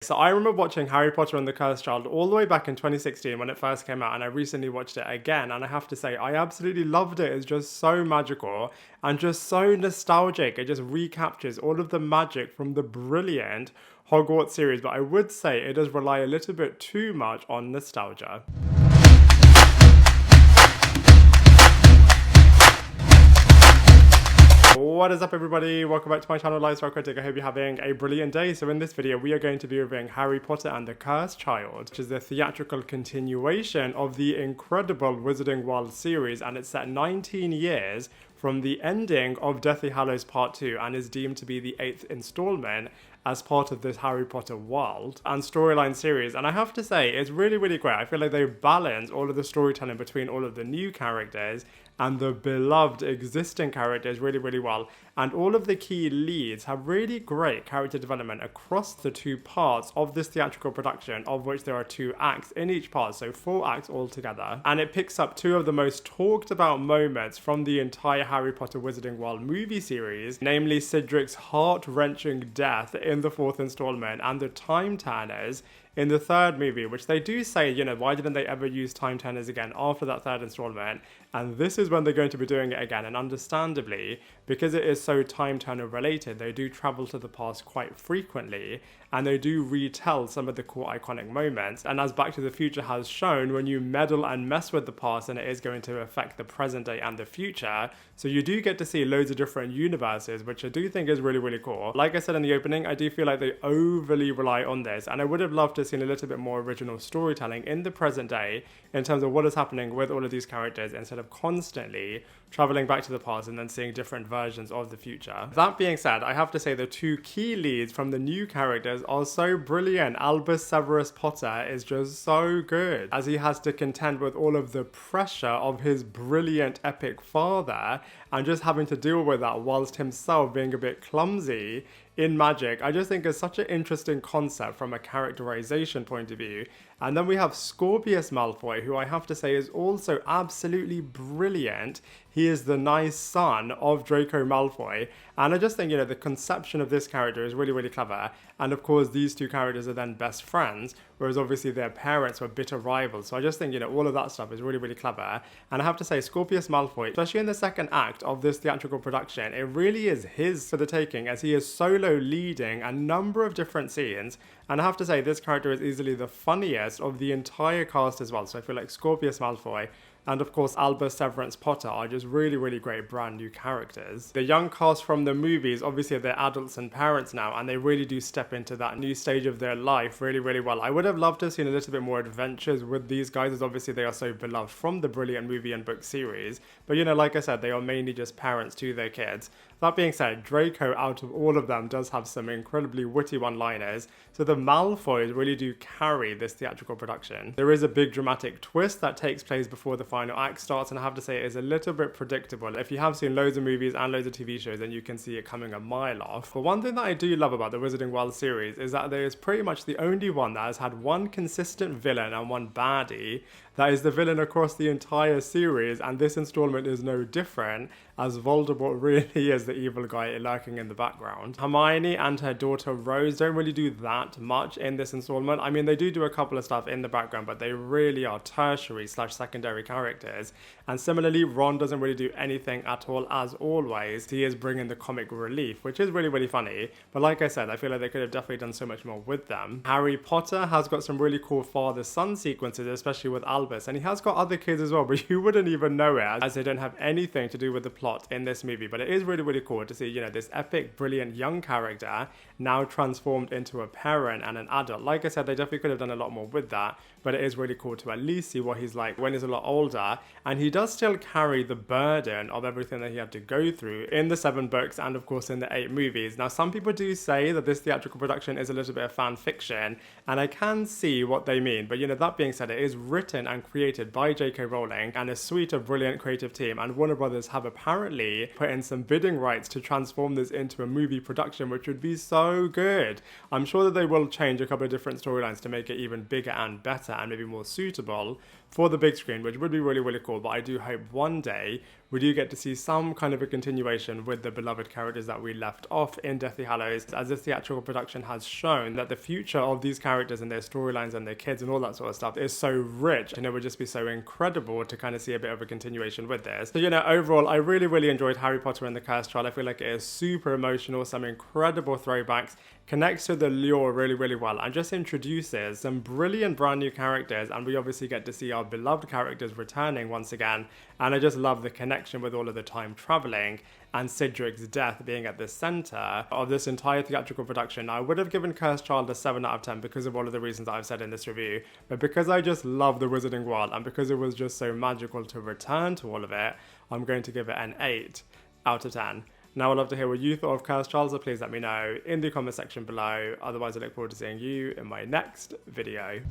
So I remember watching Harry Potter and the Cursed Child all the way back in 2016 when it first came out, and I recently watched it again, and I have to say I absolutely loved it. It's just so magical and just so nostalgic. It just recaptures all of the magic from the brilliant Hogwarts series, but I would say it does rely a little bit too much on nostalgia. What is up, everybody? Welcome back to my channel, Lifestyle Critic. I hope you're having a brilliant day. So in this video we are going to be reviewing Harry Potter and the Cursed Child, which is the theatrical continuation of the incredible Wizarding World series, and it's set 19 years from the ending of Deathly Hallows Part 2 and is deemed to be the 8th installment as part of this Harry Potter world and storyline series. And I have to say, it's really, really great. I feel like they balance all of the storytelling between all of the new characters and the beloved existing characters really, really well. And all of the key leads have really great character development across the two parts of this theatrical production, of which there are 2 acts in each part, so 4 acts altogether. And it picks up 2 of the most talked about moments from the entire Harry Potter Wizarding World movie series, namely Cedric's heart-wrenching death in the 4th installment and the Time Turners in the 3rd movie, which they do say, you know, why didn't they ever use Time Turners again after that 3rd installment? And this is when they're going to be doing it again. And understandably, because it is so Time Turner related, they do travel to the past quite frequently, and they do retell some of the core iconic moments. And as Back to the Future has shown, when you meddle and mess with the past, then it is going to affect the present day and the future. So you do get to see loads of different universes, which I do think is really, really cool. Like I said in the opening, I do feel like they overly rely on this, and I would have loved to have seen a little bit more original storytelling in the present day in terms of what is happening with all of these characters, instead of constantly traveling back to the past and then seeing different versions of the future. That being said, I have to say the 2 key leads from the new characters are so brilliant. Albus Severus Potter is just so good, as he has to contend with all of the pressure of his brilliant epic father and just having to deal with that whilst himself being a bit clumsy in magic. I just think it's such an interesting concept from a characterization point of view. And then we have Scorpious Malfoy, who I have to say is also absolutely brilliant. He is the nice son of Draco Malfoy. And I just think, you know, the conception of this character is really, really clever. And of course, these 2 characters are then best friends, whereas obviously their parents were bitter rivals. So I just think, you know, all of that stuff is really, really clever. And I have to say, Scorpious Malfoy, especially in the 2nd act of this theatrical production, it really is his for the taking, as he is solo leading a number of different scenes. And I have to say, this character is easily the funniest of the entire cast as well. So I feel like Scorpious Malfoy and of course Albus Severus Potter are just really, really great brand new characters. The young cast from the movies, obviously they're adults and parents now, and they really do step into that new stage of their life really, really well. I would have loved to have seen a little bit more adventures with these guys, as obviously they are so beloved from the brilliant movie and book series. But you know, like I said, they are mainly just parents to their kids. That being said, Draco out of all of them does have some incredibly witty one-liners, so the Malfoys really do carry this theatrical production. There is a big dramatic twist that takes place before the final act starts, and I have to say it is a little bit predictable. If you have seen loads of movies and loads of TV shows, then you can see it coming a mile off. But one thing that I do love about the Wizarding World series is that there is pretty much the only one that has had one consistent villain and one baddie that is the villain across the entire series, and this installment is no different, as Voldemort really is the evil guy lurking in the background. Hermione and her daughter Rose don't really do that much in this installment. I mean, they do a couple of stuff in the background, but they really are tertiary / secondary characters. And similarly, Ron doesn't really do anything at all, as always. He is bringing the comic relief, which is really, really funny. But like I said, I feel like they could have definitely done so much more with them. Harry Potter has got some really cool father-son sequences, especially with Albus, and he has got other kids as well, but you wouldn't even know it, as they don't have anything to do with the plot in this movie. But it is really, really cool to see, you know, this epic, brilliant young character now transformed into a parent and an adult. Like I said, they definitely could have done a lot more with that, but it is really cool to at least see what he's like when he's a lot older. And he does still carry the burden of everything that he had to go through in the 7 books and of course in the 8 movies. Now, some people do say that this theatrical production is a little bit of fan fiction, and I can see what they mean. But you know, that being said, it is written and created by J.K. Rowling and a suite of brilliant creative team, and Warner Brothers have apparently put in some bidding rights to transform this into a movie production, which would be so good. I'm sure that they will change a couple of different storylines to make it even bigger and better and maybe more suitable for the big screen, which would be really, really cool. But I do hope one day we do get to see some kind of a continuation with the beloved characters that we left off in Deathly Hallows, as this theatrical production has shown that the future of these characters and their storylines and their kids and all that sort of stuff is so rich, and it would just be so incredible to kind of see a bit of a continuation with this. So, you know, overall, I really enjoyed Harry Potter and the Cursed Child. I feel like it is super emotional, some incredible throwbacks, connects to the lore really well, and just introduces some brilliant brand new characters, and we obviously get to see our beloved characters returning once again, and I just love the connection with all of the time traveling and Cedric's death being at the center of this entire theatrical production. I would have given Cursed Child a 7 out of 10 because of all of the reasons that I've said in this review, but because I just love the wizarding world and because it was just so magical to return to all of it, I'm going to give it an 8 out of 10. Now, I'd love to hear what you thought of Cursed Child, so please let me know in the comment section below. Otherwise, I look forward to seeing you in my next video.